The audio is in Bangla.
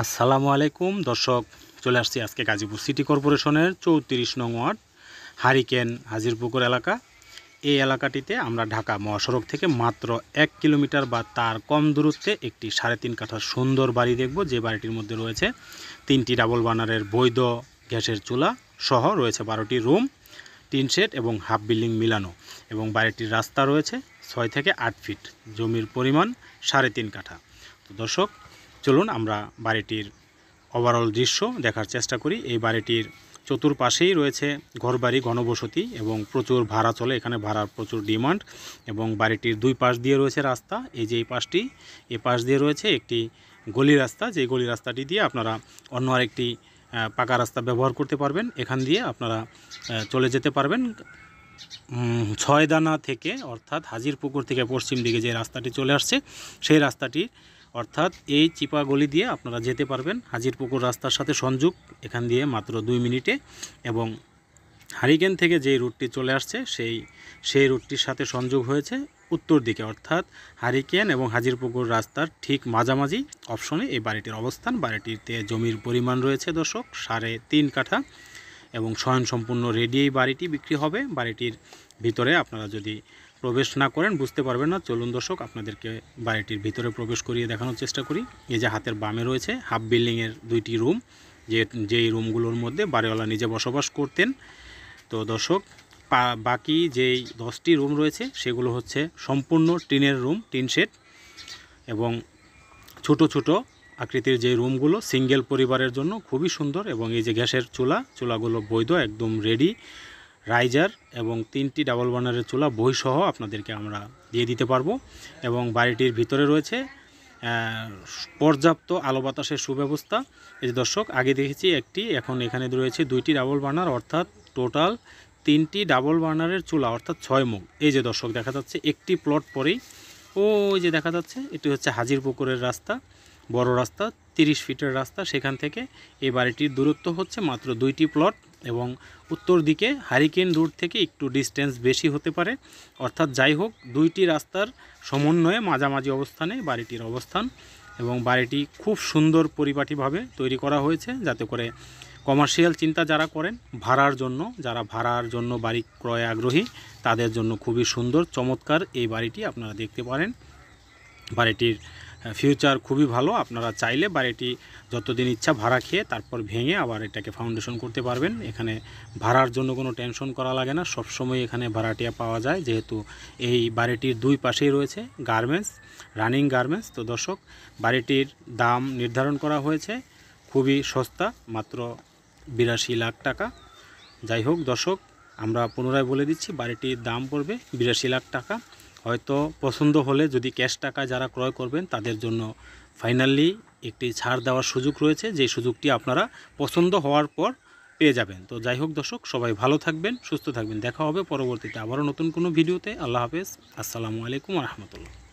আসসালামু আলাইকুম দর্শক, চলে আসছি আজকে গাজীপুর সিটি কর্পোরেশনের 34 নং ওয়ার্ড হারিকেন হাজিরপুকুর এলাকা। এই এলাকাটিতে আমরা ঢাকা মহাসড়ক থেকে মাত্র 1 কিলোমিটার বা তার কম দূরত্বে একটি 3.5 কাঠার সুন্দর বাড়ি দেখব, যে বাড়িটির মধ্যে রয়েছে 3টি ডাবল বার্নারের বৈধ গ্যাসের চুলা সহ রয়েছে 12টি রুম, টিন শেড এবং হাফ বিল্ডিং মিলানো, এবং বাড়িটির রাস্তা রয়েছে 6 থেকে 8 ফিট, জমির পরিমাণ 3.5 কাঠা। তো দর্শক, চলুন আমরা বাড়িটির ওভারঅল দৃশ্য দেখার চেষ্টা করি। এই বাড়িটির চতুর্পাশেই রয়েছে ঘরবাড়ি, ঘনবসতি এবং প্রচুর ভাড়া চলে, এখানে ভাড়ার প্রচুর ডিমান্ড। এবং বাড়িটির দুই পাশ দিয়ে রয়েছে রাস্তা, এই যে এই পাশটি, এই পাশ দিয়ে রয়েছে একটি গলি রাস্তা, যে গলি রাস্তাটি দিয়ে আপনারা অন্য আরেকটি পাকা রাস্তা ব্যবহার করতে পারবেন। এখান দিয়ে আপনারা চলে যেতে পারবেন 6 দানা থেকে, অর্থাৎ হাজিরপুকুর থেকে পশ্চিম দিকে যে রাস্তাটি চলে আসছে সেই রাস্তাটি, অর্থাৎ এই চিপা গলি দিয়ে আপনারা যেতে পারবেন হাজিরপুকুর রাস্তার সাথে সংযোগ, এখান দিয়ে মাত্র 2 মিনিটে। এবং হারিকেন থেকে যে রুটটি চলে আসছে সেই রুটটির সাথে সংযোগ হয়েছে উত্তর দিকে, অর্থাৎ হারিকেন এবং হাজিরপুকুর রাস্তার ঠিক মাঝামাঝি অপশনে এই বাড়িটির অবস্থান। বাড়িটিতে জমির পরিমাণ রয়েছে দর্শক 3.5 কাঠা, এবং স্বয়ংসম্পূর্ণ রেডি এই বাড়িটি বিক্রি হবে। বাড়িটির ভিতরে আপনারা যদি প্রবেশ না করেন বুঝতে পারবেন না। চলুন দর্শক, আপনাদেরকে বাড়িটির ভিতরে প্রবেশ করিয়ে দেখানোর চেষ্টা করি। এই যে হাতের বামে রয়েছে হাফ বিল্ডিংয়ের 2টি রুম, যেই রুমগুলোর মধ্যে বাড়িওয়ালা নিজে বসবাস করতেন। তো দর্শক, বাকি যেই 10টি রুম রয়েছে সেগুলো হচ্ছে সম্পূর্ণ টিনের রুম, টিন শেড, এবং ছোট ছোট আকৃতির যে রুমগুলো সিঙ্গেল পরিবারের জন্য খুবই সুন্দর। এবং এই যে গ্যাসের চুলাগুলো বৈধ, একদম রেডি, রাইজার, এবং 3টি ডাবল বার্নারের চুলা বইসহ আপনাদেরকে আমরা দিয়ে দিতে পারবো। এবং বাড়িটির ভিতরে রয়েছে পর্যাপ্ত আলো বাতাসের সুব্যবস্থা। এই যে দর্শক, আগে দেখেছি একটি, এখন এখানে রয়েছে 2টি ডাবল বার্নার, অর্থাৎ টোটাল 3টি ডাবল বার্নারের চুলা, অর্থাৎ 6 মুখ। এই যে দর্শক দেখা যাচ্ছে একটি প্লট পরেই, ওই যে দেখা যাচ্ছে এটি হচ্ছে হাজিরপুকুরের রাস্তা, বড় রাস্তা, 30 ফিটের রাস্তা। সেখান থেকে এই বাড়িটির দূরত্ব হচ্ছে মাত্র 2টি প্লট, এবং উত্তর দিকে হারিকেন রুট থেকে একটু ডিস্টেন্স বেশি হতে পারে। অর্থাৎ যাই হোক, 2টি রাস্তার সমন্বয়ে মাঝামাঝি অবস্থানে বাড়িটির অবস্থান। এবং বাড়িটি খুব সুন্দর পরিপাটিভাবে তৈরি করা হয়েছে, যাতে করে কমার্শিয়াল চিন্তা যারা করেন, যারা ভাড়ার জন্য বাড়ি ক্রয়ে আগ্রহী, তাদের জন্য খুবই সুন্দর চমৎকার এই বাড়িটি আপনারা দেখতে পারেন। বাড়িটির ফিউচার খুবই ভালো। আপনারা চাইলে বাড়িটি যতদিন ইচ্ছা ভাড়া খেয়ে তারপর ভেঙে আবার এটাকে ফাউন্ডেশন করতে পারবেন। এখানে ভাড়ার জন্য কোনো টেনশন করা লাগে না, সবসময় এখানে ভাড়াটিয়া পাওয়া যায়, যেহেতু এই বাড়িটির দুই পাশেই রয়েছে গার্মেন্টস, রানিং গার্মেন্টস। তো দর্শক, বাড়িটির দাম নির্ধারণ করা হয়েছে খুবই সস্তা, মাত্র 82 লাখ টাকা। যাই হোক দর্শক, আমরা পুনরায় বলে দিচ্ছি, বাড়িটির দাম পড়বে 82 লাখ টাকা। হয়তো পছন্দ হলে যদি ক্যাশ টাকা যারা ক্রয় করবেন তাদের জন্য ফাইনালি একটি ছাড় দেওয়ার সুযোগ রয়েছে, যে সুযোগটি আপনারা পছন্দ হওয়ার পর পেয়ে যাবেন। তো যাই হোক দর্শক, সবাই ভালো থাকবেন, সুস্থ থাকবেন। দেখা হবে পরবর্তীতে আবারও নতুন কোনো ভিডিওতে। আল্লাহ হাফেজ, আসসালামু আলাইকুম ওয়া রাহমাতুল্লাহ।